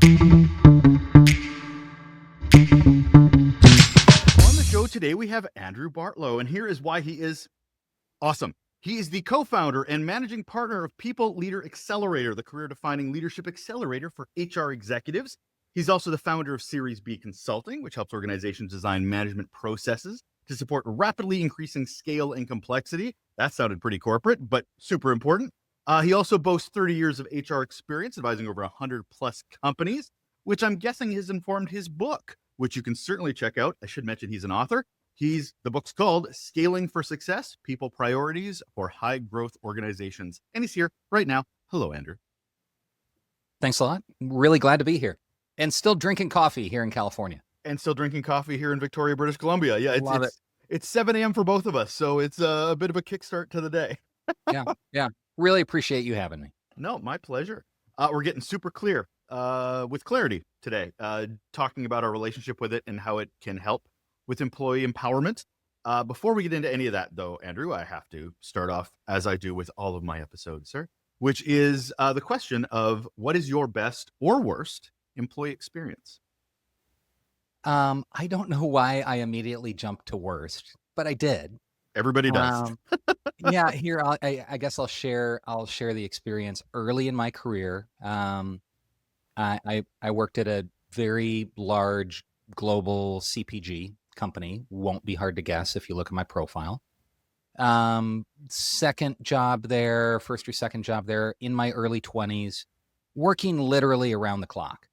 On the show today, we have Andrew Bartlow, and here is why he is awesome. He is the co-founder and managing partner of People Leader Accelerator, the career-defining leadership accelerator for HR executives. He's also the founder of Series B Consulting, which helps organizations design management processes to support rapidly increasing scale and complexity. That sounded pretty corporate, but super important. He also boasts 30 years of HR experience, advising over 100 plus companies, which I'm guessing has informed his book, which you can certainly check out. I should mention he's an author. The book's called Scaling for Success, People Priorities for High Growth Organizations. And he's here right now. Hello, Andrew. Thanks a lot. Really glad to be here. And still drinking coffee here in California. And still drinking coffee here in Victoria, British Columbia. Yeah, it's 7 a.m. for both of us. So it's a bit of a kickstart to the day. Yeah. Really appreciate you having me. No, my pleasure. We're getting super clear with clarity today, talking about our relationship with it and how it can help with employee empowerment. Before we get into any of that, though, Andrew, I have to start off, as I do with all of my episodes, sir, which is the question of what is your best or worst employee experience? I don't know why I immediately jumped to worst, but I did. Everybody does. Yeah, here I guess I'll share the experience early in my career. I worked at a very large global CPG company. Won't be hard to guess if you look at my profile. Second job there, first or second job there in my early 20s, working literally around the clock.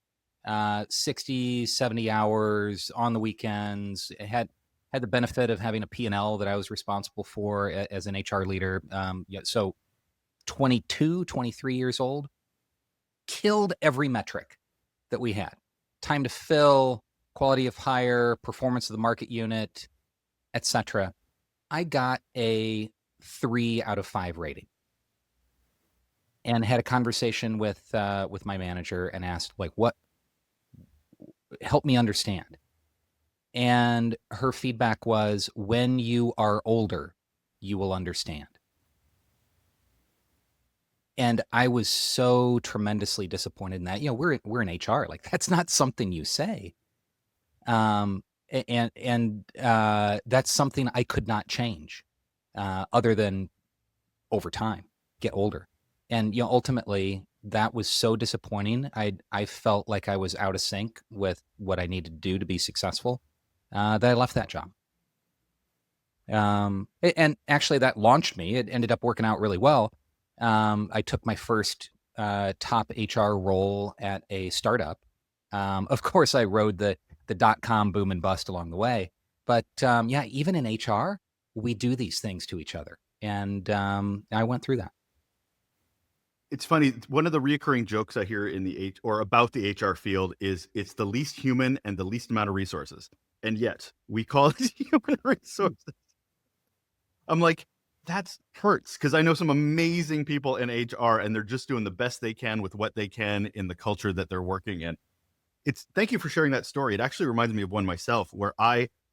60, 70 hours on the weekends. I had the benefit of having a P&L that I was responsible for as an HR leader. So 22, 23 years old, killed every metric that we had. Time to fill, quality of hire, performance of the market unit, etc. I got a 3 out of 5 rating, and had a conversation with my manager and asked, what, help me understand. And her feedback was, when you are older, you will understand. And I was so tremendously disappointed in that. We're in HR. Like, that's not something you say. And that's something I could not change, other than over time, get older. And ultimately, that was so disappointing. I felt like I was out of sync with what I needed to do to be successful, that I left that job. And actually, that launched me. It ended up working out really well. I took my first top HR role at a startup. Of course, I rode the dot-com boom and bust along the way. But even in HR, we do these things to each other. And I went through that. It's funny. One of the reoccurring jokes I hear about the HR field is it's the least human and the least amount of resources. And yet we call it human resources. I'm like, that hurts, because I know some amazing people in HR and they're just doing the best they can with what they can in the culture that they're working in. Thank you for sharing that story. It actually reminds me of one myself where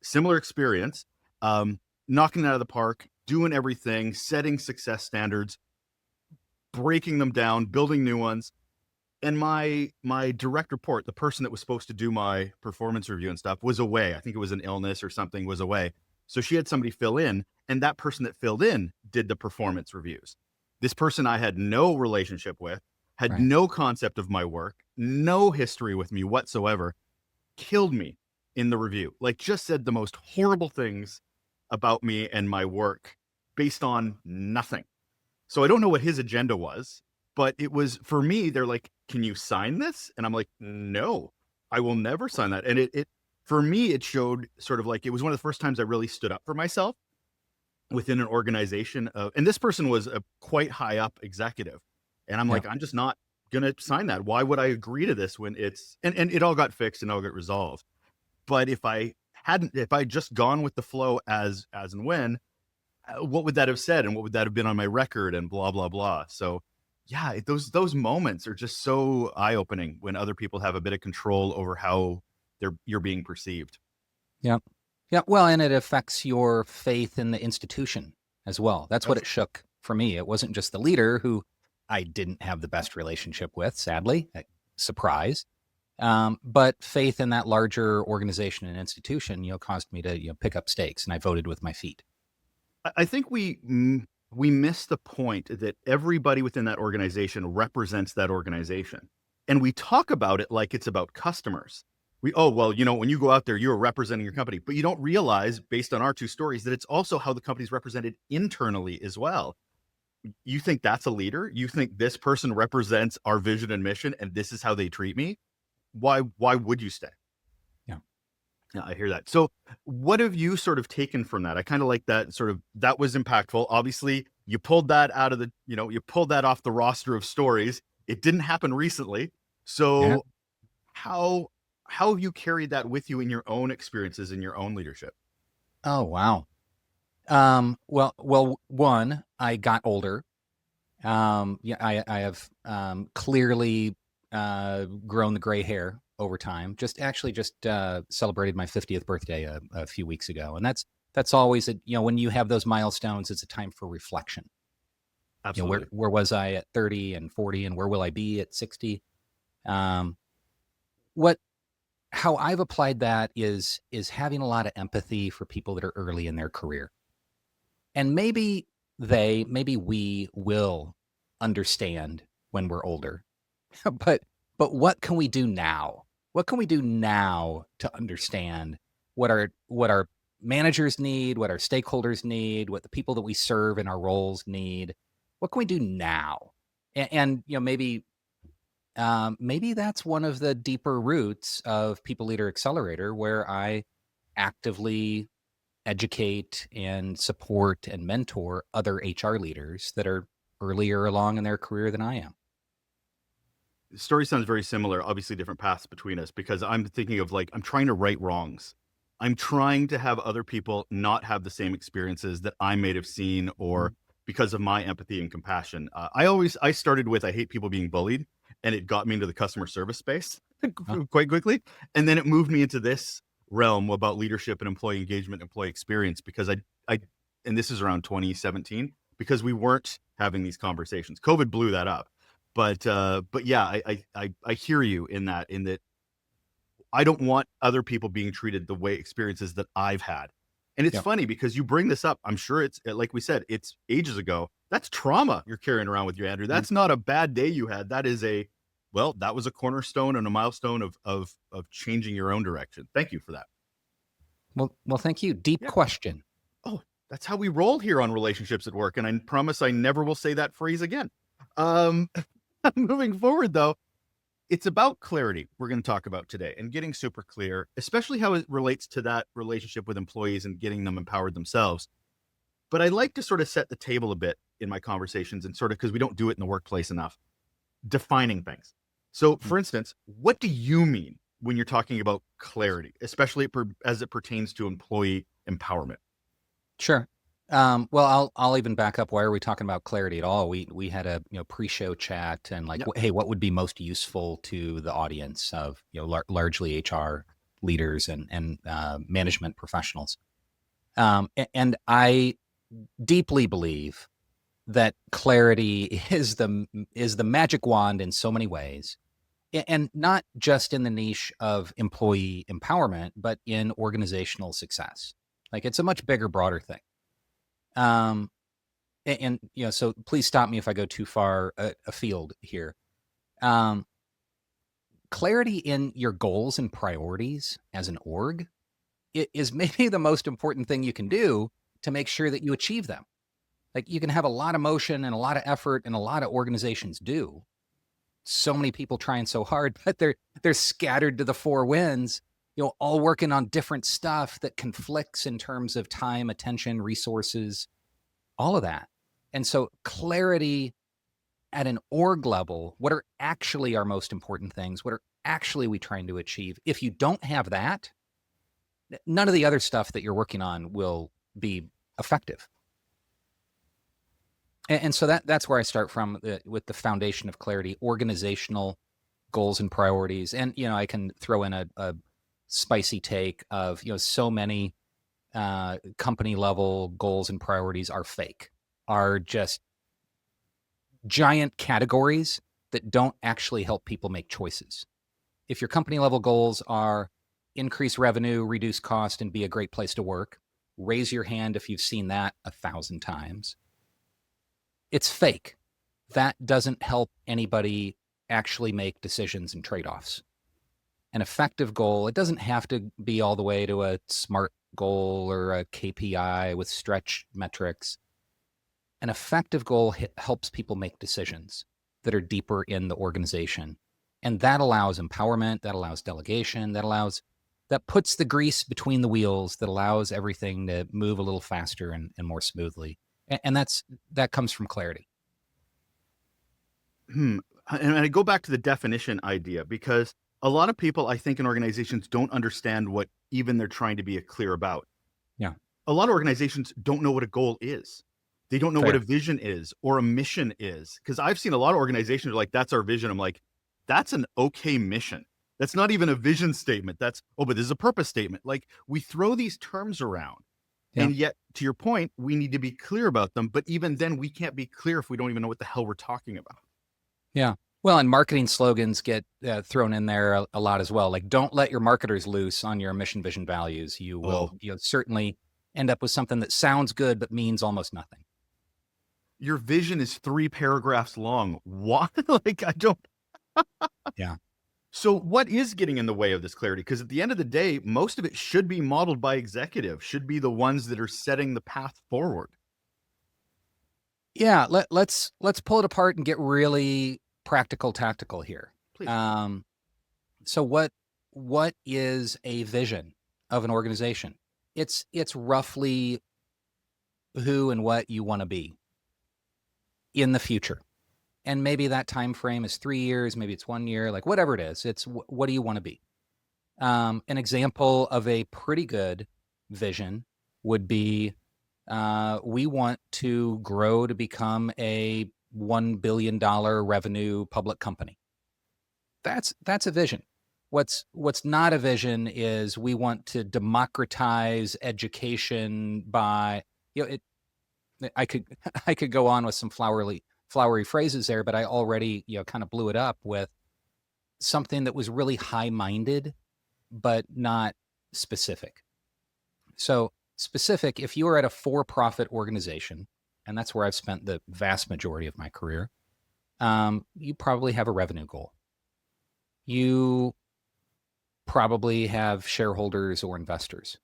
similar experience, knocking it out of the park, doing everything, setting success standards, breaking them down, building new ones. And my direct report, the person that was supposed to do my performance review and stuff, was away. I think it was an illness or something, was away. So she had somebody fill in, and that person that filled in did the performance reviews. This person I had no relationship with, had no concept of my work, no history with me whatsoever, killed me in the review. Like, just said the most horrible things about me and my work based on nothing. So I don't know what his agenda was, but it was, for me, they're like, can you sign this? And I'm like, no, I will never sign that. And it for me, it showed sort of like, it was one of the first times I really stood up for myself within an organization. And this person was a quite high up executive. And I'm like, I'm just not going to sign that. Why would I agree to this when and it all got fixed and all got resolved. But if I just gone with the flow as and when, what would that have said? And what would that have been on my record and blah, blah, blah. So yeah, those moments are just so eye-opening when other people have a bit of control over how you're being perceived. Yeah. Well, and it affects your faith in the institution as well. That's what it shook for me. It wasn't just the leader, who I didn't have the best relationship with, sadly. Surprise. But faith in that larger organization and institution, caused me to, pick up stakes, and I voted with my feet. I think we miss the point that everybody within that organization represents that organization, and we talk about it like it's about customers. Oh well, when you go out there, you're representing your company, but you don't realize, based on our two stories, that it's also how the company's represented internally as well. You think that's a leader? You think this person represents our vision and mission, and this is how they treat me? Why would you stay? Yeah. Yeah, I hear that. So what have you sort of taken from that? I kind of like that that was impactful. Obviously, you pulled that out of you pulled that off the roster of stories. It didn't happen recently. Yeah. So how have you carried that with you in your own experiences, in your own leadership? Oh, wow. Well, one, I got older. Yeah, I have clearly grown the gray hair over time. Just celebrated my 50th birthday a few weeks ago, and that's always when you have those milestones, it's a time for reflection. Absolutely. Where was I at 30 and 40, and where will I be at 60? Um, what how I've applied that is having a lot of empathy for people that are early in their career, and maybe we will understand when we're older. but what can we do now? What can we do now to understand what our managers need, what our stakeholders need, what the people that we serve in our roles need? What can we do now? And maybe that's one of the deeper roots of People Leader Accelerator, where I actively educate and support and mentor other HR leaders that are earlier along in their career than I am. The story sounds very similar, obviously different paths between us, because I'm thinking of, like, I'm trying to right wrongs. I'm trying to have other people not have the same experiences that I may have seen, or Mhm. because of my empathy and compassion. I started with, I hate people being bullied, and it got me into the customer service space Huh? quite quickly. And then it moved me into this realm about leadership and employee engagement, employee experience, because I, and this is around 2017, because we weren't having these conversations. COVID blew that up. But yeah, I hear you in that I don't want other people being treated the way experiences that I've had. And it's Yep. funny because you bring this up. I'm sure it's, like we said, it's ages ago. That's trauma you're carrying around with you, Andrew. Mhm. That's not a bad day you had. That was a cornerstone and a milestone of changing your own direction. Thank you for that. Well, thank you. Deep Yeah. question. Oh, that's how we roll here on Relationships at Work, and I promise I never will say that phrase again. Um, moving forward, though, it's about clarity we're going to talk about today, and getting super clear, especially how it relates to that relationship with employees and getting them empowered themselves. But I like to sort of set the table a bit in my conversations, and sort of, because we don't do it in the workplace enough, defining things. So, Mm. for instance, what do you mean when you're talking about clarity, especially as it pertains to employee empowerment? Sure. Well, I'll even back up. Why are we talking about clarity at all? We had a pre-show chat, and like, Yeah. hey, what would be most useful to the audience of largely HR leaders and management professionals. And I deeply believe that clarity is the magic wand in so many ways, and not just in the niche of employee empowerment, but in organizational success. Like, it's a much bigger, broader thing. Um, and so please stop me if I go too far afield here. Um, Clarity in your goals and priorities as an org is maybe the most important thing you can do to make sure that you achieve them. Like, you can have a lot of motion and a lot of effort, and a lot of organizations do. So many people trying so hard, but they're scattered to the four winds, all working on different stuff that conflicts in terms of time, attention, resources, all of that. And so clarity at an org level, what are actually our most important things? What are actually we trying to achieve? If you don't have that, none of the other stuff that you're working on will be effective. And so that's where I start from, with the foundation of clarity, organizational goals and priorities. And I can throw in a spicy take of so many company level goals and priorities are fake, are just giant categories that don't actually help people make choices. If your company level goals are increase revenue, reduce cost, and be a great place to work, raise your hand if you've seen that 1,000 times. It's fake. That doesn't help anybody actually make decisions and trade-offs. An effective goal, it doesn't have to be all the way to a SMART goal or a KPI with stretch metrics. An effective goal helps people make decisions that are deeper in the organization. And that allows empowerment, that allows delegation, that puts the grease between the wheels, that allows everything to move a little faster and more smoothly. And that comes from clarity. And I go back to the definition idea, because a lot of people, I think, in organizations don't understand what even they're trying to be clear about. Yeah. A lot of organizations don't know what a goal is. They don't know what Fair. a vision is or a mission is. Because I've seen a lot of organizations are like, that's our vision. I'm like, that's an okay mission. That's not even a vision statement. But this is a purpose statement. Like, we throw these terms around. Yeah. And yet, to your point, we need to be clear about them. But even then, we can't be clear if we don't even know what the hell we're talking about. Yeah. Well, and marketing slogans get thrown in there a lot as well. Like, don't let your marketers loose on your mission, vision, values. You will certainly end up with something that sounds good but means almost nothing. Your vision is 3 paragraphs long. What? Like, I don't. Yeah. So what is getting in the way of this clarity? Because at the end of the day, most of it should be modeled by executives, should be the ones that are setting the path forward. Yeah. Let's pull it apart and get really practical, tactical here. Please. So what is a vision of an organization? It's roughly who and what you want to be in the future. And maybe that time frame is 3 years, maybe it's 1 year, like whatever it is. It's what do you want to be? An example of a pretty good vision would be we want to grow to become a $1 billion revenue public company. That's a vision. What's not a vision is we want to democratize education by, I could go on with some flowery phrases there, but I already, kind of blew it up with something that was really high-minded, but not specific. So specific, if you are at a for-profit organization, and that's where I've spent the vast majority of my career, you probably have a revenue goal. You probably have shareholders or investors.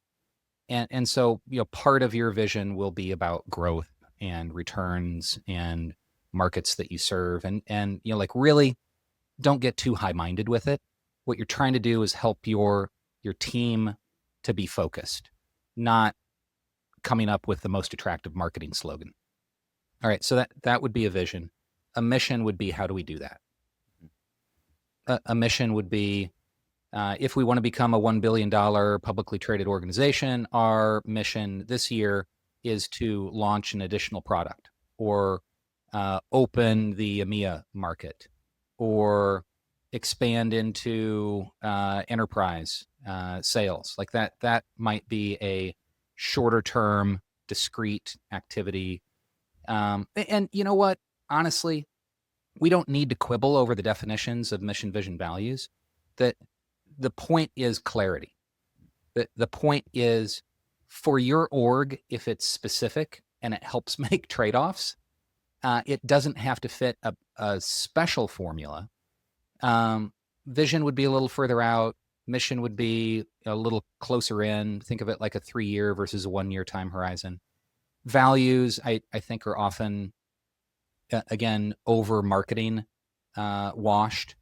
And so, part of your vision will be about growth and returns and markets that you serve. And like, really don't get too high-minded with it. What you're trying to do is help your team to be focused, not coming up with the most attractive marketing slogan. All right, so that would be a vision. A mission would be, how do we do that? A mission would be, if we want to become a $1 billion publicly traded organization, our mission this year is to launch an additional product, or open the EMEA market, or expand into enterprise sales. Like that might be a shorter term, discrete activity. And you know what? Honestly, we don't need to quibble over the definitions of mission, vision, values. That the point is clarity. The point is, for your org, if it's specific and it helps make trade-offs, it doesn't have to fit a special formula. Vision would be a little further out. Mission would be a little closer in. Think of it like a 3-year versus a 1-year time horizon. Values, I think, are often, again, over marketing washed.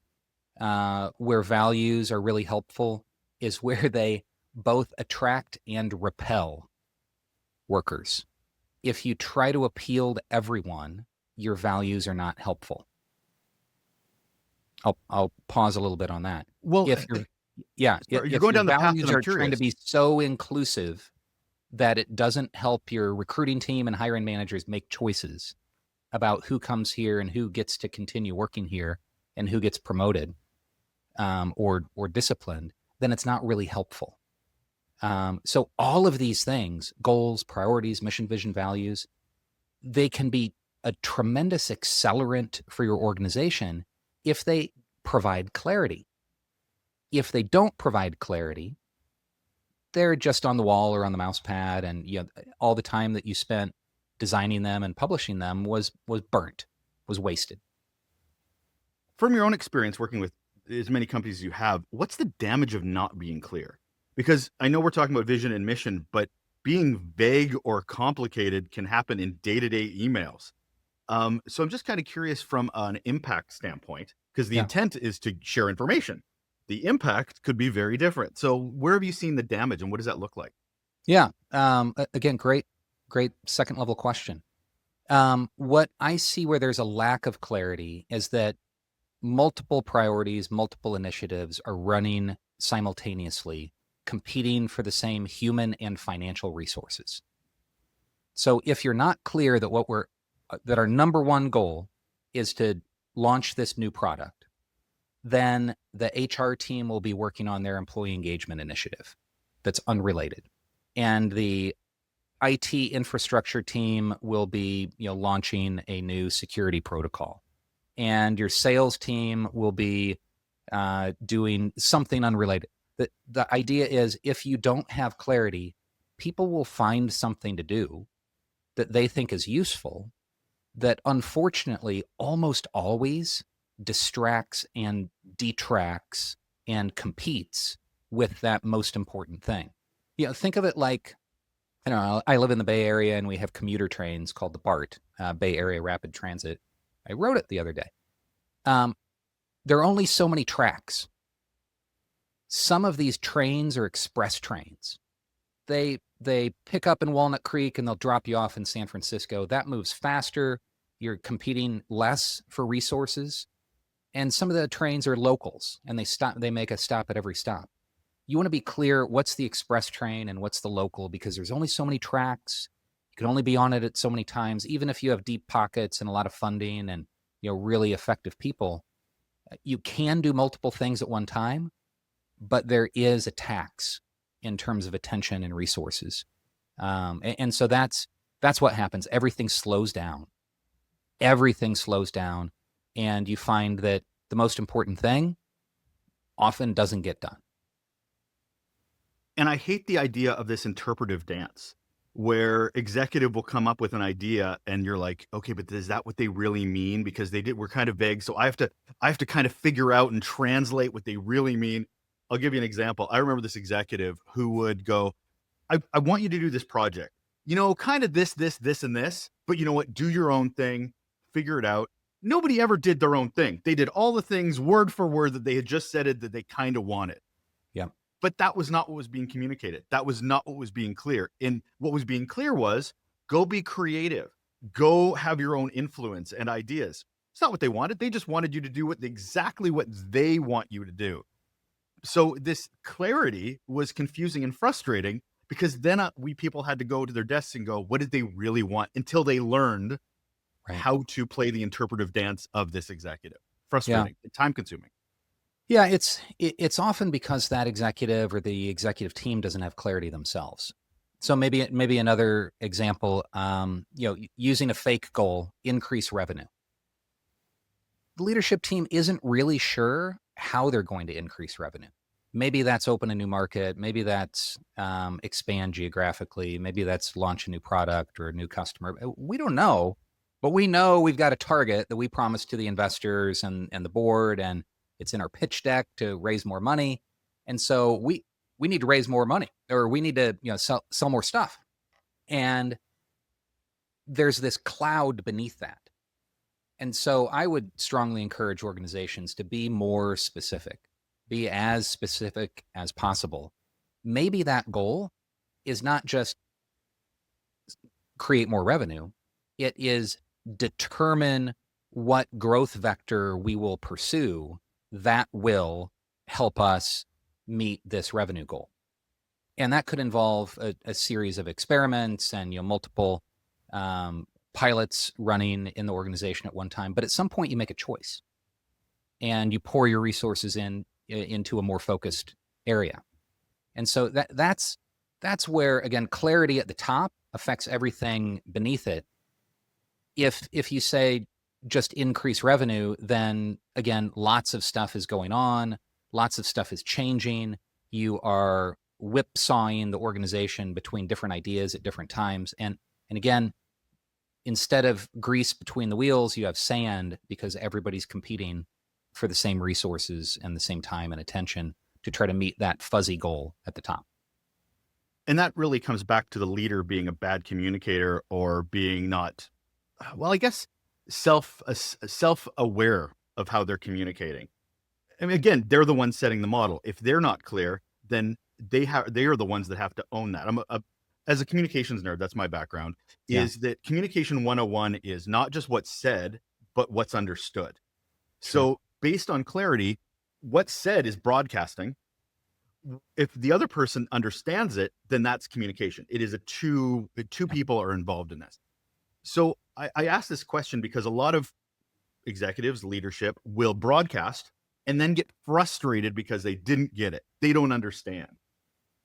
Where values are really helpful is where they both attract and repel workers. If you try to appeal to everyone, your values are not helpful. I'll pause a little bit on that. Well, if you're going down the path values that I'm are trying to curious. be so inclusive that it doesn't help your recruiting team and hiring managers make choices about who comes here and who gets to continue working here and who gets promoted or disciplined, then it's not really helpful. So all of these things, goals, priorities, mission, vision, values, they can be a tremendous accelerant for your organization if they provide clarity. If they don't provide clarity, they're just on the wall or on the mouse pad, and all the time that you spent designing them and publishing them was burnt, was wasted. From your own experience working with as many companies as you have, what's the damage of not being clear? Because I know we're talking about vision and mission, but being vague or complicated can happen in day-to-day emails. So I'm just kind of curious from an impact standpoint, because the Yeah. intent is to share information. The impact could be very different. So where have you seen the damage and what does that look like? Yeah. Again, great second level question. What I see where there's a lack of clarity is that multiple priorities, multiple initiatives are running simultaneously, competing for the same human and financial resources. So if you're not clear that that our number one goal is to launch this new product, then the HR team will be working on their employee engagement initiative that's unrelated. And the IT infrastructure team will be, launching a new security protocol. And your sales team will be doing something unrelated. The idea is, if you don't have clarity, people will find something to do that they think is useful that unfortunately almost always distracts and detracts and competes with that most important thing. Think of it like, I don't know, I live in the Bay Area and we have commuter trains called the BART, Bay Area Rapid Transit. I wrote it the other day. There are only so many tracks. Some of these trains are express trains. They pick up in Walnut Creek and they'll drop you off in San Francisco. That moves faster. You're competing less for resources. And some of the trains are locals and they make a stop at every stop. You want to be clear what's the express train and what's the local, because there's only so many tracks. You can only be on it at so many times. Even if you have deep pockets and a lot of funding and really effective people, you can do multiple things at one time, but there is a tax in terms of attention and resources. And so that's what happens. Everything slows down. And you find that the most important thing often doesn't get done. And I hate the idea of this interpretive dance where executive will come up with an idea and you're like, okay, but is that what they really mean? Because we're kind of vague. So I have to kind of figure out and translate what they really mean. I'll give you an example. I remember this executive who would go, I want you to do this project, kind of this, and this, but you know what? Do your own thing, figure it out. Nobody ever did their own thing. They did all the things word for word that they had just said that they kind of wanted. Yeah. But that was not what was being communicated. That was not what was being clear. And what was being clear was, go be creative. Go have your own influence and ideas. It's not what they wanted. They just wanted you to do exactly what they want you to do. So this clarity was confusing and frustrating, because then people had to go to their desks and go, what did they really want? Until they learned how to play the interpretive dance of this executive. Frustrating, time consuming. Yeah, it's often because that executive or the executive team doesn't have clarity themselves. So maybe another example, using a fake goal, increase revenue. The leadership team isn't really sure how they're going to increase revenue. Maybe that's open a new market. Maybe that's expand geographically. Maybe that's launch a new product or a new customer. We don't know, but we know we've got a target that we promised to the investors and the board, and it's in our pitch deck to raise more money. And so we need to raise more money, or we need to sell more stuff. And there's this cloud beneath that. And so I would strongly encourage organizations to be more specific, be as specific as possible. Maybe that goal is not just create more revenue. It is determine what growth vector we will pursue that will help us meet this revenue goal. And that could involve a series of experiments and multiple pilots running in the organization at one time. But at some point you make a choice and you pour your resources into a more focused area. And so that's where, again, clarity at the top affects everything beneath it. If you say just increase revenue, then again, lots of stuff is going on. lots of stuff is changing. You are whipsawing the organization between different ideas at different times. And again, instead of grease between the wheels, you have sand because everybody's competing for the same resources and the same time and attention to try to meet that fuzzy goal at the top. And that really comes back to the leader being a bad communicator or being not, well, I guess self-aware of how they're communicating. I mean, again, they're the ones setting the model. If they're not clear, then they are the ones that have to own that. As a communications nerd, that's my background, Yeah. is that communication 101 is not just what's said, but what's understood. Sure. So based on clarity, what's said is broadcasting. If the other person understands it, then that's communication. It is two people are involved in this. So I ask this question because a lot of executives, leadership will broadcast and then get frustrated because they didn't get it. They don't understand.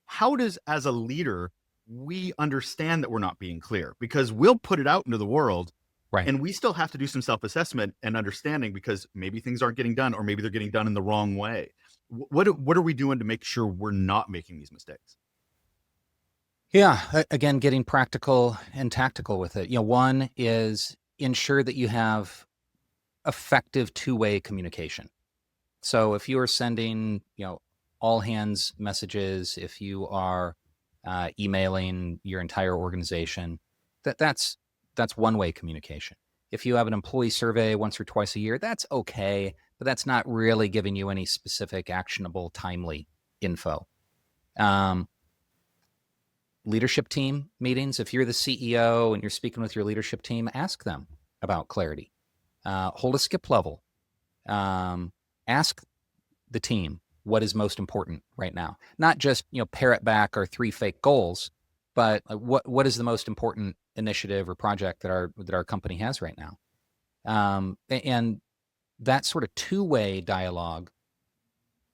How does, as a leader, we understand that we're not being clear? Because we'll put it out into the world, Right. and we still have to do some self-assessment and understanding because maybe things aren't getting done, or maybe they're getting done in the wrong way. What are we doing to make sure we're not making these mistakes? Yeah. Again, getting practical and tactical with it. One is ensure that you have effective two-way communication. So if you are sending, all hands messages, if you are emailing your entire organization, that's one-way communication. If you have an employee survey once or twice a year, that's okay, but that's not really giving you any specific, actionable, timely info. Leadership team meetings, if you're the CEO and you're speaking with your leadership team, ask them about clarity. Hold a skip level. Ask the team what is most important right now. Not just, parrot back our 3 fake goals, but what is the most important initiative or project that our company has right now. And that sort of two-way dialogue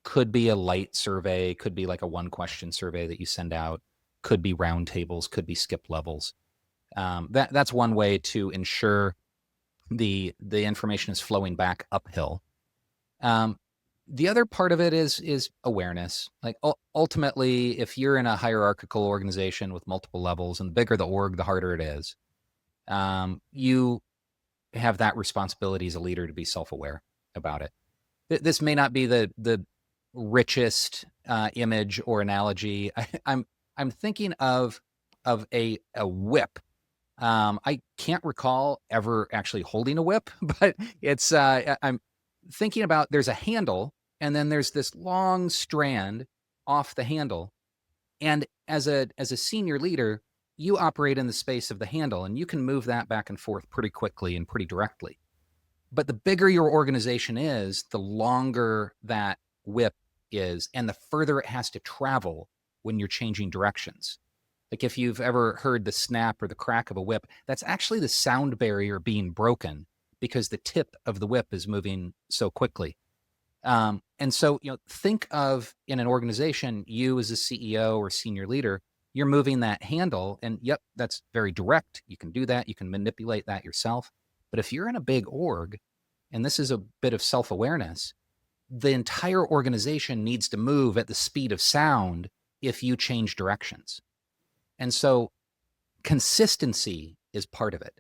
could be a light survey, could be like a 1-question survey that you send out, could be roundtables, could be skip levels. That's one way to ensure the information is flowing back uphill. The other part of it is awareness. Like ultimately, if you're in a hierarchical organization with multiple levels, and the bigger the org, the harder it is. You have that responsibility as a leader to be self-aware about it. This may not be the richest image or analogy. I'm thinking of a whip. I can't recall ever actually holding a whip, but it's I'm thinking about, there's a handle and then there's this long strand off the handle. And as a senior leader, you operate in the space of the handle and you can move that back and forth pretty quickly and pretty directly. But the bigger your organization is, the longer that whip is and the further it has to travel when you're changing directions. Like if you've ever heard the snap or the crack of a whip, that's actually the sound barrier being broken because the tip of the whip is moving so quickly. And so, think of, in an organization, you as a CEO or senior leader, you're moving that handle and yep, that's very direct. You can do that. You can manipulate that yourself. But if you're in a big org, and this is a bit of self-awareness, the entire organization needs to move at the speed of sound if you change directions. And so consistency is part of it.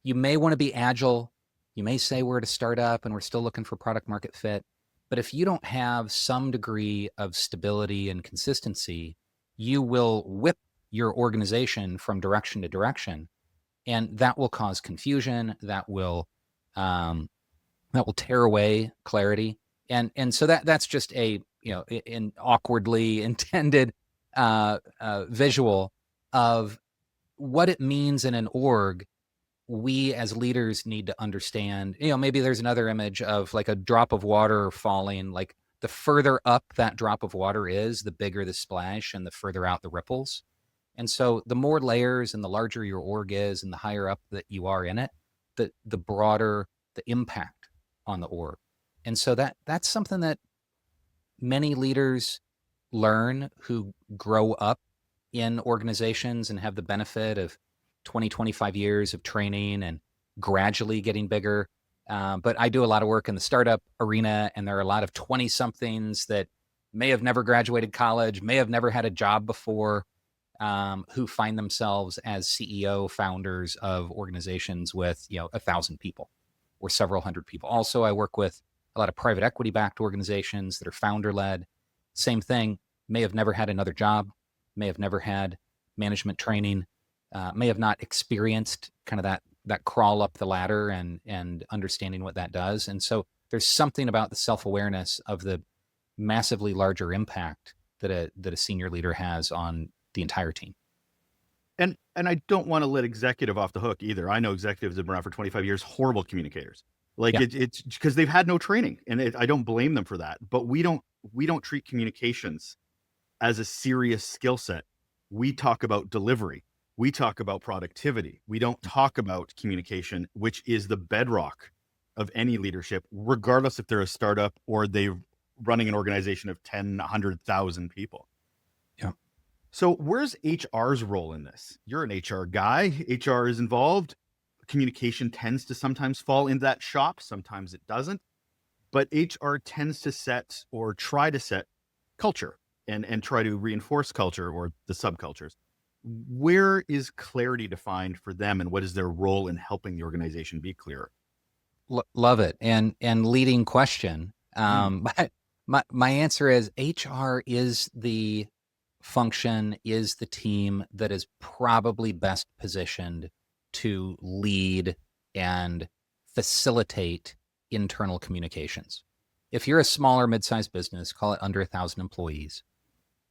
You may want to be agile. You may say we're at a startup and we're still looking for product market fit. But if you don't have some degree of stability and consistency, you will whip your organization from direction to direction. And that will cause confusion. That will tear away clarity. And so that's just an awkwardly intended visual of what it means in an org. We as leaders need to understand, maybe there's another image of like a drop of water falling. Like the further up that drop of water is, the bigger the splash and the further out the ripples. And so the more layers and the larger your org is and the higher up that you are in it, the broader the impact on the org. And so that's something that many leaders learn who grow up in organizations and have the benefit of 20, 25 years of training and gradually getting bigger. But I do a lot of work in the startup arena, and there are a lot of 20-somethings that may have never graduated college, may have never had a job before, who find themselves as CEO founders of organizations with 1,000 people or several hundred people. Also, I work with a lot of private equity backed organizations that are founder led. Same thing, may have never had another job, may have never had management training, may have not experienced kind of that crawl up the ladder and understanding what that does. And so there's something about the self-awareness of the massively larger impact that a senior leader has on the entire team. And I don't want to let executive off the hook either. I know executives have been around for 25 years, horrible communicators. Like Yeah. it's because they've had no training, and I don't blame them for that. But we don't treat communications as a serious skill set. We talk about delivery. We talk about productivity. We don't talk about communication, which is the bedrock of any leadership, regardless if they're a startup or they're running an organization of 10, 100,000 people. Yeah. So where's HR's role in this? You're an HR guy. HR is involved. Communication tends to sometimes fall in that shop. Sometimes it doesn't. But HR tends to set or try to set culture and try to reinforce culture or the subcultures. Where is clarity defined for them, and what is their role in helping the organization be clearer? Love it. And leading question. Mm. But my answer is HR is the function, is the team that is probably best positioned to lead and facilitate internal communications. If you're a smaller mid-sized business, call it under 1,000 employees,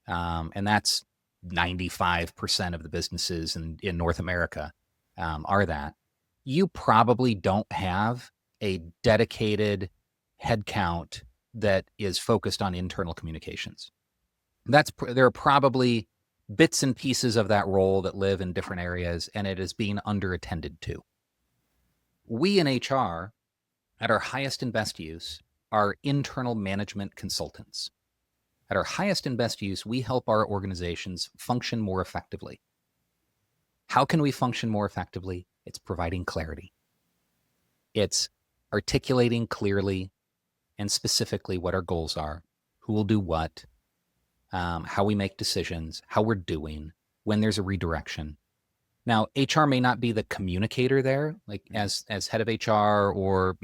and that's 95% of the businesses in North America are that, you probably don't have a dedicated headcount that is focused on internal communications. There are probably bits and pieces of that role that live in different areas, and it is being underattended to. We in HR, at our highest and best use, are internal management consultants. At our highest and best use, we help our organizations function more effectively. How can we function more effectively? It's providing clarity. It's articulating clearly and specifically what our goals are, who will do what, how we make decisions, how we're doing, when there's a redirection. Now, HR may not be the communicator there, like as head of HR or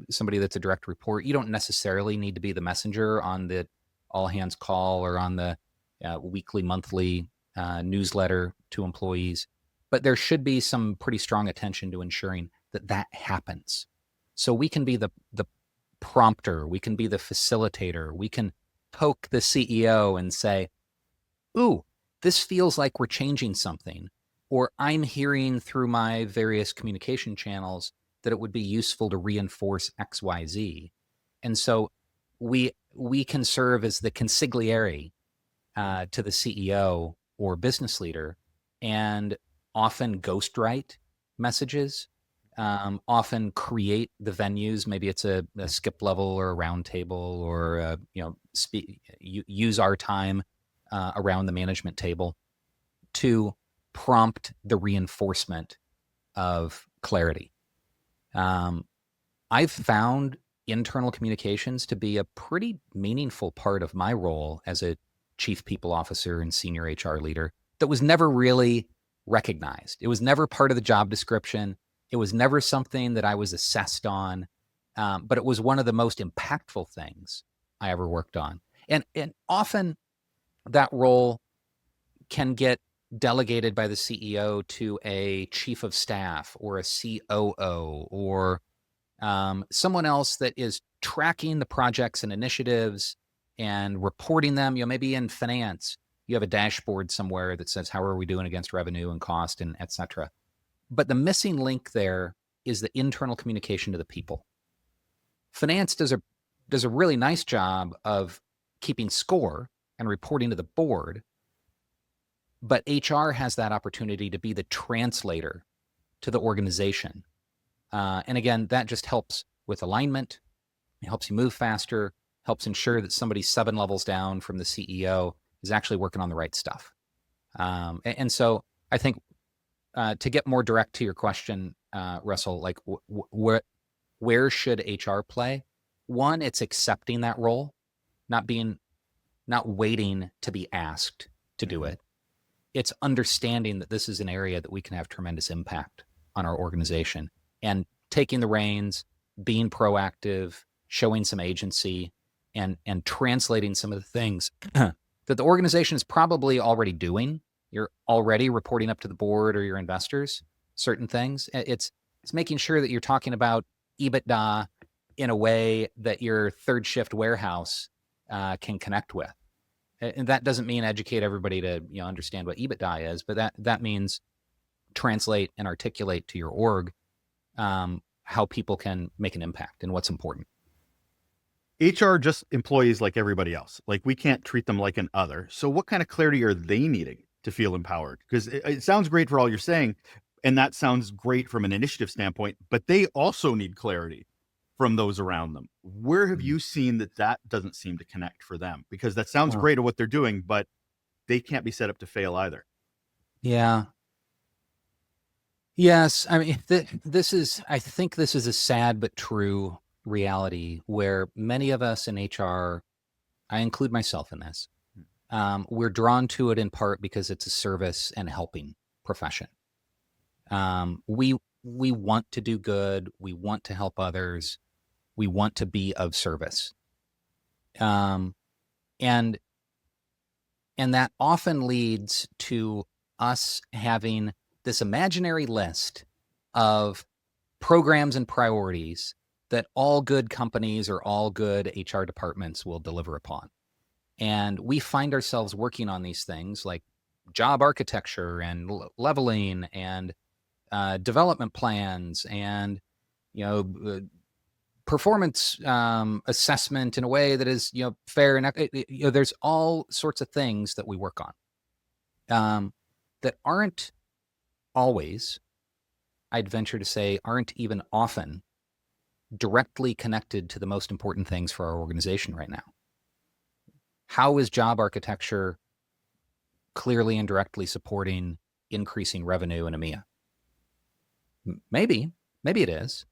somebody that's a direct report. You don't necessarily need to be the messenger on the all hands call or on the weekly, monthly newsletter to employees, but there should be some pretty strong attention to ensuring that happens. So we can be the prompter, we can be the facilitator, we can poke the CEO and say, "Ooh, this feels like we're changing something," or "I'm hearing through my various communication channels that it would be useful to reinforce XYZ." And so we can serve as the consigliere to the CEO or business leader, and often ghostwrite messages, often create the venues. Maybe it's a skip level or a round table, or use our time around the management table to prompt the reinforcement of clarity. I've found internal communications to be a pretty meaningful part of my role as a chief people officer and senior HR leader that was never really recognized. It was never part of the job description. It was never something that I was assessed on, but it was one of the most impactful things I ever worked on. And often that role can get delegated by the CEO to a chief of staff or a COO or someone else that is tracking the projects and initiatives and reporting them. Maybe in finance, you have a dashboard somewhere that says, how are we doing against revenue and cost and et cetera. But the missing link there is the internal communication to the people. Finance does a really nice job of keeping score and reporting to the board, but HR has that opportunity to be the translator to the organization. And again, that just helps with alignment. It helps you move faster, helps ensure that somebody 7 levels down from the CEO is actually working on the right stuff. And so I think to get more direct to your question, Russell, like where should HR play? One, it's accepting that role, not waiting to be asked to do it. It's understanding that this is an area that we can have tremendous impact on our organization, and taking the reins, being proactive, showing some agency, and translating some of the things that the organization is probably already doing. You're already reporting up to the board or your investors certain things. It's making sure that you're talking about EBITDA in a way that your third shift warehouse can connect with. And that doesn't mean educate everybody to understand what EBITDA is, but that means translate and articulate to your org how people can make an impact and what's important. HR just employees like everybody else. Like, we can't treat them like an other. So what kind of clarity are they needing to feel empowered? Because it sounds great for all you're saying, and that sounds great from an initiative standpoint, but they also need clarity from those around them. Where have you seen that doesn't seem to connect for them? Because that sounds great at what they're doing, but they can't be set up to fail either. Yeah. Yes. I mean, I think this is a sad but true reality where many of us in HR, I include myself in this, we're drawn to it in part because it's a service and helping profession. We want to do good. We want to help others. We want to be of service. And that often leads to us having this imaginary list of programs and priorities that all good companies or all good HR departments will deliver upon. And we find ourselves working on these things like job architecture and leveling and development plans and performance assessment in a way that is fair and there's all sorts of things that we work on that aren't always, I'd venture to say, aren't even often directly connected to the most important things for our organization right now. How is job architecture clearly and directly supporting increasing revenue in EMEA? Maybe it is.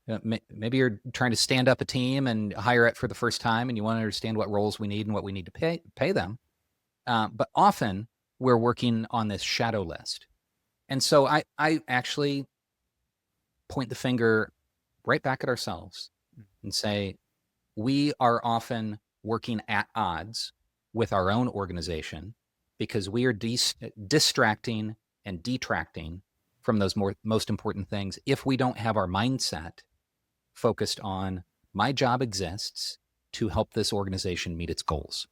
Maybe you're trying to stand up a team and hire it for the first time, and you want to understand what roles we need and what we need to pay them. But often we're working on this shadow list. And so I actually point the finger right back at ourselves and say, we are often working at odds with our own organization because we are distracting and detracting from those most important things if we don't have our mindset focused on my job exists to help this organization meet its goals.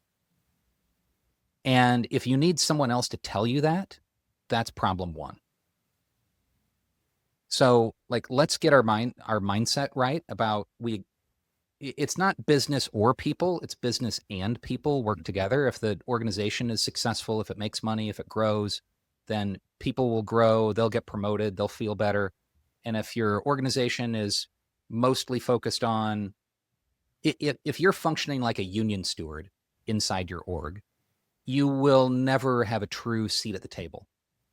And if you need someone else to tell you that, that's problem one. So let's get our mindset right about it's not business or people, it's business and people work together. If the organization is successful, if it makes money, if it grows, then people will grow, they'll get promoted, they'll feel better. And if your organization is mostly focused on, if you're functioning like a union steward inside your org, you will never have a true seat at the table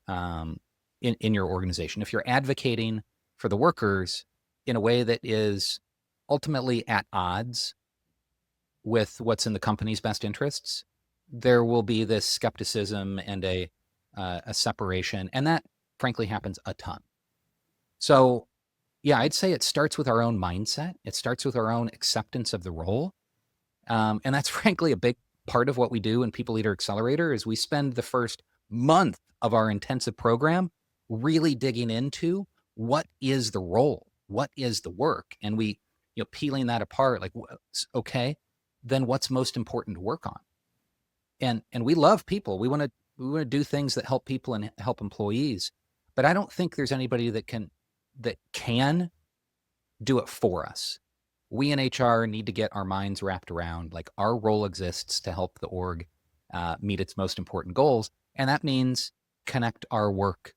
in your organization. If you're advocating for the workers in a way that is ultimately at odds with what's in the company's best interests, there will be this skepticism and a separation. And that frankly happens a ton. So yeah, I'd say it starts with our own mindset. It starts with our own acceptance of the role. And that's frankly a big part of what we do in People Leader Accelerator is we spend the first month of our intensive program really digging into what is the role, what is the work, and we peeling that apart. Like, okay, then what's most important to work on? And we love people. We want to do things that help people and help employees. But I don't think there's anybody that can do it for us. We in HR need to get our minds wrapped around like our role exists to help the org meet its most important goals, and that means connect our work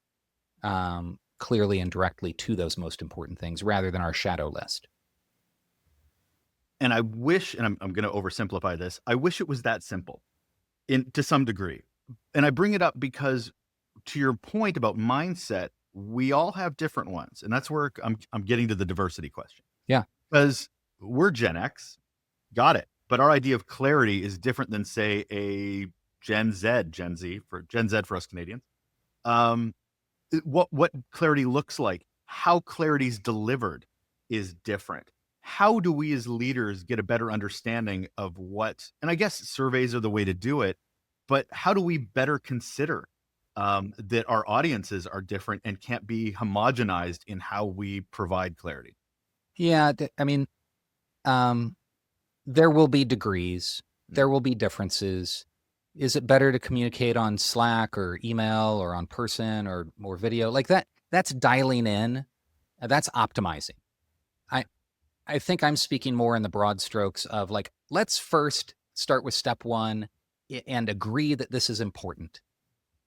clearly and directly to those most important things rather than our shadow list. And I wish, and I'm going to oversimplify this, I wish it was that simple to some degree. And I bring it up because to your point about mindset, we all have different ones. And that's where I'm getting to the diversity question. Yeah. because we're Gen X, got it. But our idea of clarity is different than, say, a Gen Z for us Canadians. Um, what clarity looks like, how clarity's delivered is different. How do we as leaders get a better understanding of what, and I guess surveys are the way to do it, but how do we better consider that our audiences are different and can't be homogenized in how we provide clarity? Yeah, I mean, um, there will be degrees, there will be differences. Is it better to communicate on Slack or email or on person or more video? Like that, that's dialing in, that's optimizing. I I think I'm speaking more in the broad strokes of like, let's first start with step one and agree that this is important.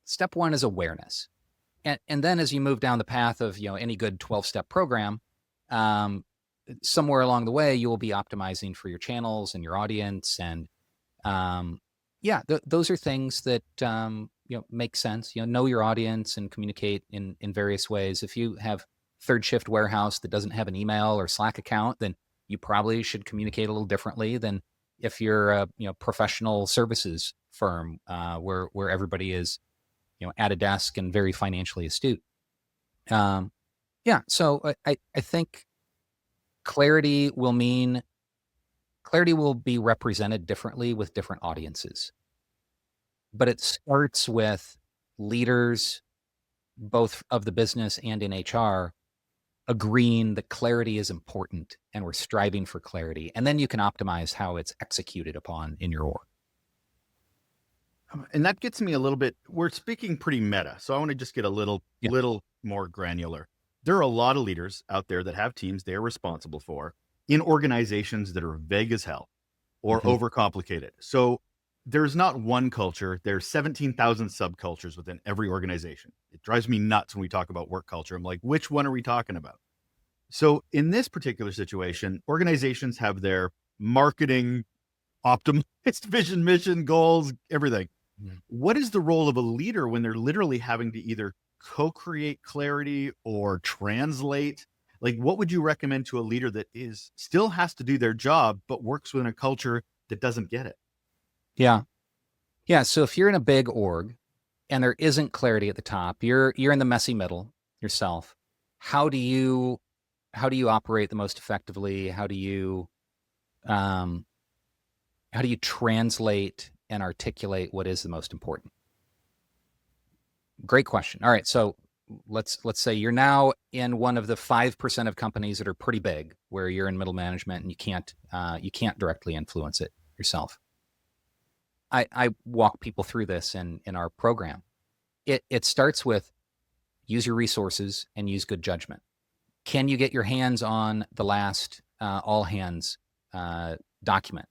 Step one is awareness. And then as you move down the path of, any good 12-step program, um, somewhere along the way, you will be optimizing for your channels and your audience. And yeah, those are things that, make sense. Know your audience and communicate in various ways. If you have third shift warehouse that doesn't have an email or Slack account, then you probably should communicate a little differently than if you're a professional services firm where everybody is at a desk and very financially astute. Um, yeah, so I think clarity will mean clarity will be represented differently with different audiences, but it starts with leaders, both of the business and in HR, agreeing that clarity is important and we're striving for clarity. And then you can optimize how it's executed upon in your org. And that gets me a little bit, we're speaking pretty meta. So I want to just get a Yeah. little more granular. There are a lot of leaders out there that have teams they're responsible for in organizations that are vague as hell or Mhm. overcomplicated. So there's not one culture, there's 17,000 subcultures within every organization. It drives me nuts when we talk about work culture. I'm like, which one are we talking about? So in this particular situation, organizations have their marketing optimized vision, mission, goals, everything. Mhm. What is the role of a leader when they're literally having to either co-create clarity or translate? Like, what would you recommend to a leader that is still has to do their job but works within a culture that doesn't get it? Yeah. Yeah. So if you're in a big org and there isn't clarity at the top, you're in the messy middle yourself. How do you how do you operate the most effectively? Um, how do you translate and articulate what is the most important? Great question. All right, so let's say you're now in one of the 5% of companies that are pretty big, where you're in middle management and you can't directly influence it yourself. I walk people through this in our program. It starts with use your resources and use good judgment. Can you get your hands on the last all hands document?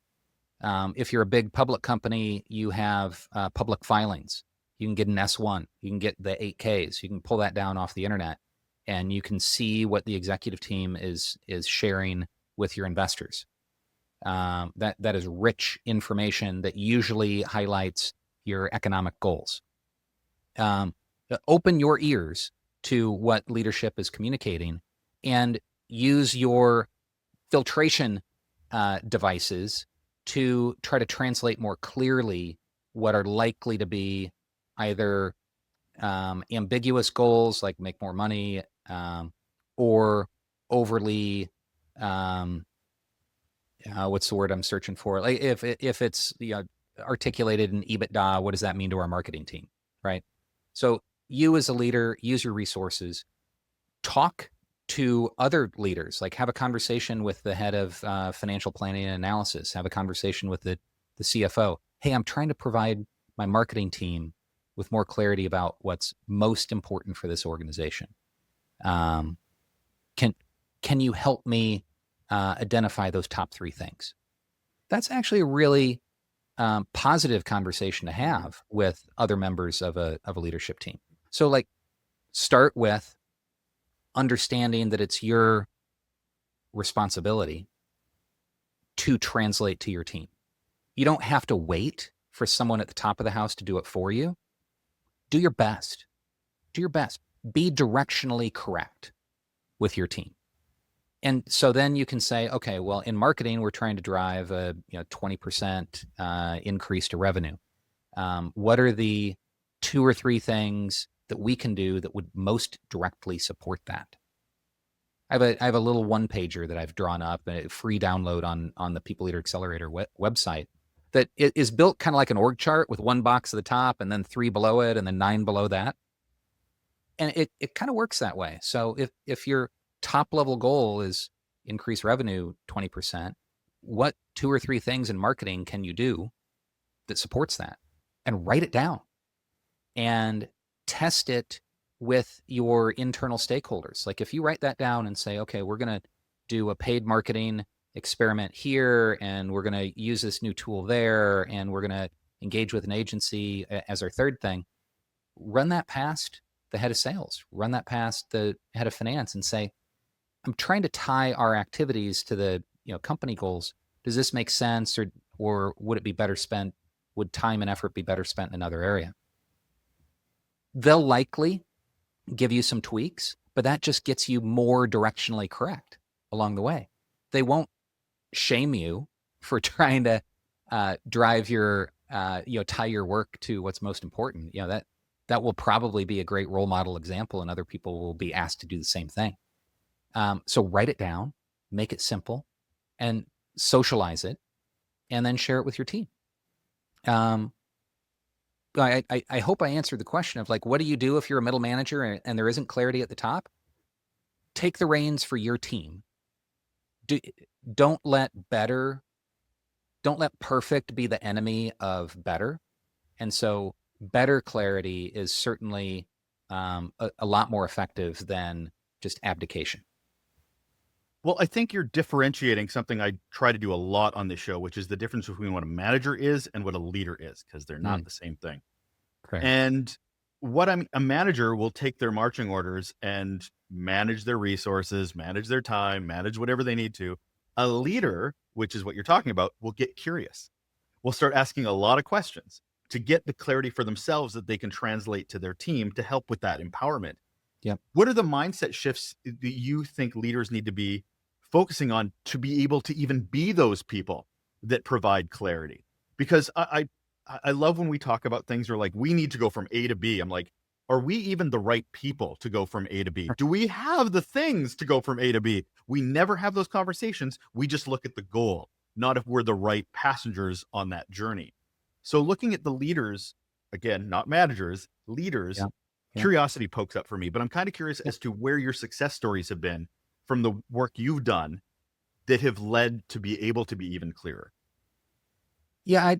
If you're a big public company, you have public filings. You can get an S1. You can get the 8Ks. You can pull that down off the internet, and you can see what the executive team is sharing with your investors. That is rich information that usually highlights your economic goals. Um, Open your ears to what leadership is communicating, and use your filtration devices to try to translate more clearly what are likely to be either ambiguous goals like make more money, or overly um, what's the word I'm searching for? Like if it's articulated in EBITDA, what does that mean to our marketing team, right? So you as a leader, use your resources, talk to other leaders, like have a conversation with the head of financial planning and analysis, have a conversation with the CFO. Hey, I'm trying to provide my marketing team with more clarity about what's most important for this organization. Um, can can you help me identify those top three things? That's actually a really positive conversation to have with other members of a leadership team. So, like, start with understanding that it's your responsibility to translate to your team. You don't have to wait for someone at the top of the house to do it for you. Do your best. Do your best. Be directionally correct with your team. And so then you can say, okay, well, in marketing, we're trying to drive a 20% increase to revenue. What are the 2 or 3 things that we can do that would most directly support that? I have a little one pager that I've drawn up, a free download on the People Leader Accelerator website that is built kind of like an org chart with one box at the top and then 3 below it and then 9 below that. And it kind of works that way. So if your top level goal is increase revenue 20%, what 2 or 3 things in marketing can you do that supports that? And write it down and test it with your internal stakeholders. Like if you write that down and say, okay, we're going to do a paid marketing experiment here, and we're going to use this new tool there, and we're going to engage with an agency as our third thing, run that past the head of sales, run that past the head of finance and say, I'm trying to tie our activities to the company goals. Does this make sense, or would it be better spent? Would time and effort be better spent in another area? They'll likely give you some tweaks, but that just gets you more directionally correct along the way. They won't shame you for trying to drive your tie your work to what's most important. That will probably be a great role model example, and other people will be asked to do the same thing. So write it down, make it simple, and socialize it, and then share it with your team. I hope I answered the question of like, what do you do if you're a middle manager and there isn't clarity at the top? Take the reins for your team. Don't let perfect be the enemy of better. And so better clarity is certainly a lot more effective than just abdication. Well, I think you're differentiating something I try to do a lot on this show, which is the difference between what a manager is and what a leader is, because they're not the same thing. Correct. And a manager will take their marching orders and manage their resources, manage their time, manage whatever they need to. A leader, which is what you're talking about, will get curious. Will start asking a lot of questions to get the clarity for themselves that they can translate to their team to help with that empowerment. Yep. What are the mindset shifts that you think leaders need to be focusing on to be able to even be those people that provide clarity? Because I love when we talk about things where like, we need to go from A to B. I'm like, are we even the right people to go from A to B? Do we have the things to go from A to B? We never have those conversations. We just look at the goal, not if we're the right passengers on that journey. So looking at the leaders, again, not managers, leaders, curiosity pokes up for me. But I'm kind of curious as to where your success stories have been from the work you've done that have led to be able to be even clearer. Yeah,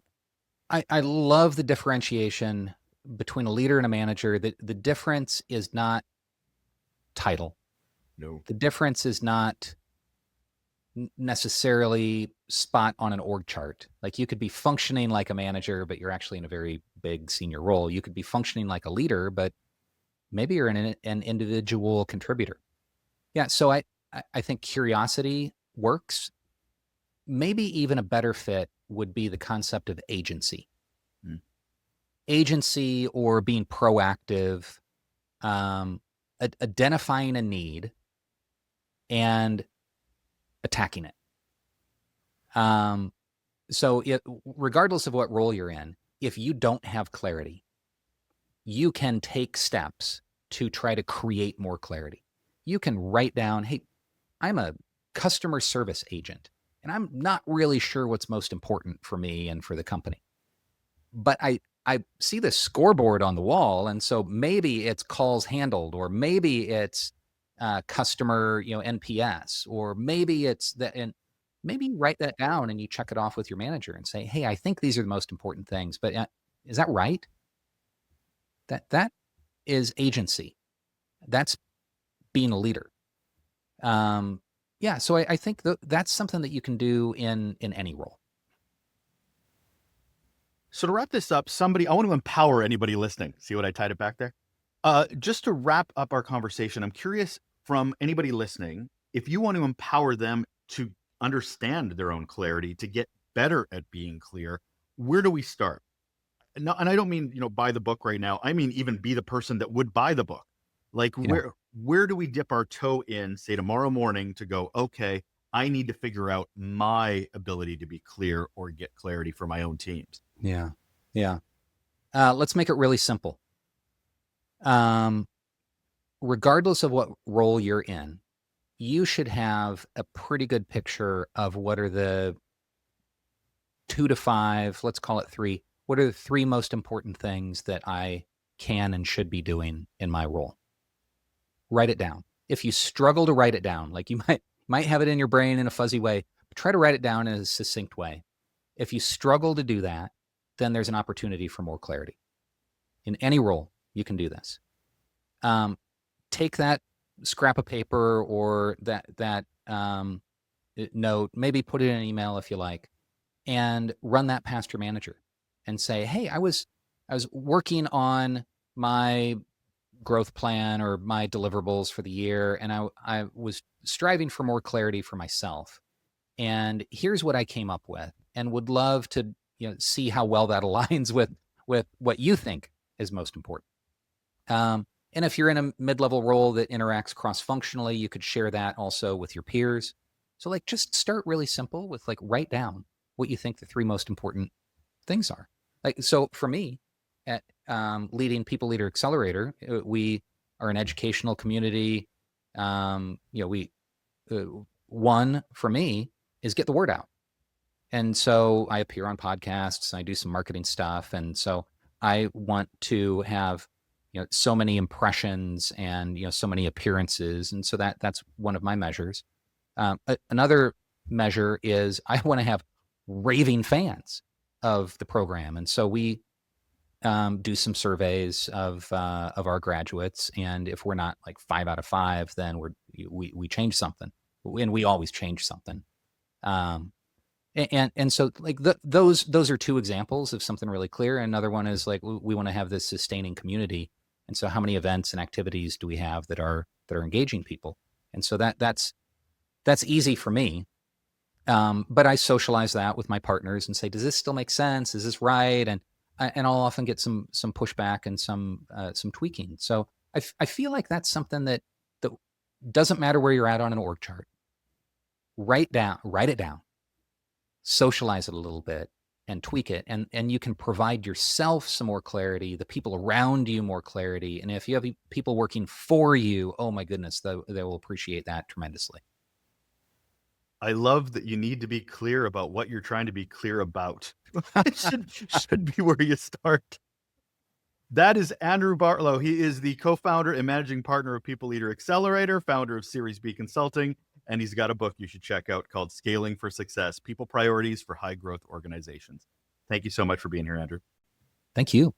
I love the differentiation between a leader and a manager. The difference is not title. No. The difference is not necessarily spot on an org chart. Like you could be functioning like a manager, but you're actually in a very big senior role. You could be functioning like a leader, but maybe you're an individual contributor. Yeah, so I think curiosity works. Maybe even a better fit would be the concept of agency. Agency, or being proactive, identifying a need and attacking it. So regardless of what role you're in, if you don't have clarity, you can take steps to try to create more clarity. You can write down, hey, I'm a customer service agent, and I'm not really sure what's most important for me and for the company. But I see the scoreboard on the wall, and so maybe it's calls handled, or maybe it's customer, NPS, or maybe it's that. And maybe you write that down and you check it off with your manager and say, hey, I think these are the most important things, but is that right? That is agency. That's being a leader. So I think that's something that you can do in any role. So to wrap this up, I want to empower anybody listening. See what I tied it back there? Just to wrap up our conversation, I'm curious from anybody listening, if you want to empower them to understand their own clarity, to get better at being clear, where do we start? And I don't mean, buy the book right now. I mean, even be the person that would buy the book. Like where do we dip our toe in, say tomorrow morning, to go, okay, I need to figure out my ability to be clear or get clarity for my own teams? Yeah. Yeah. Let's make it really simple. Regardless of what role you're in, you should have a pretty good picture of what are the 2 to 5, let's call it 3. What are the 3 most important things that I can and should be doing in my role? Write it down. If you struggle to write it down, like you might have it in your brain in a fuzzy way, but try to write it down in a succinct way. If you struggle to do that, then there's an opportunity for more clarity. In any role, you can do this. Take that scrap of paper or that note, maybe put it in an email if you like, and run that past your manager and say, hey, I was working on my growth plan or my deliverables for the year, and I was striving for more clarity for myself. And here's what I came up with, and would love to see how well that aligns with what you think is most important. And if you're in a mid-level role that interacts cross-functionally, you could share that also with your peers. So like just start really simple with like write down what you think the 3 most important things are. Like, so for me at leading People Leader Accelerator, we are an educational community. One for me is get the word out. And so I appear on podcasts, I do some marketing stuff. And so I want to have so many impressions and so many appearances, and so that's one of my measures. Another measure is I want to have raving fans of the program, and so we do some surveys of our graduates, and if we're not like 5 out of 5, then we change something, and we always change something. And so like those are 2 examples of something really clear. Another one is like we want to have this sustaining community. And so how many events and activities do we have that are engaging people? And so that's easy for me. But I socialize that with my partners and say, does this still make sense? Is this right? And I'll often get some pushback and some tweaking. So I feel like that's something that doesn't matter where you're at on an org chart. Write it down, socialize it a little bit, and tweak it, and you can provide yourself some more clarity, the people around you more clarity, and if you have people working for you, oh my goodness, they will appreciate that tremendously. I love that you need to be clear about what you're trying to be clear about. It should be where you start. That is Andrew Bartlow. He is the co-founder and managing partner of People Leader Accelerator, founder of Series B Consulting, and he's got a book you should check out called Scaling for Success: People Priorities for High Growth Organizations. Thank you so much for being here, Andrew. Thank you.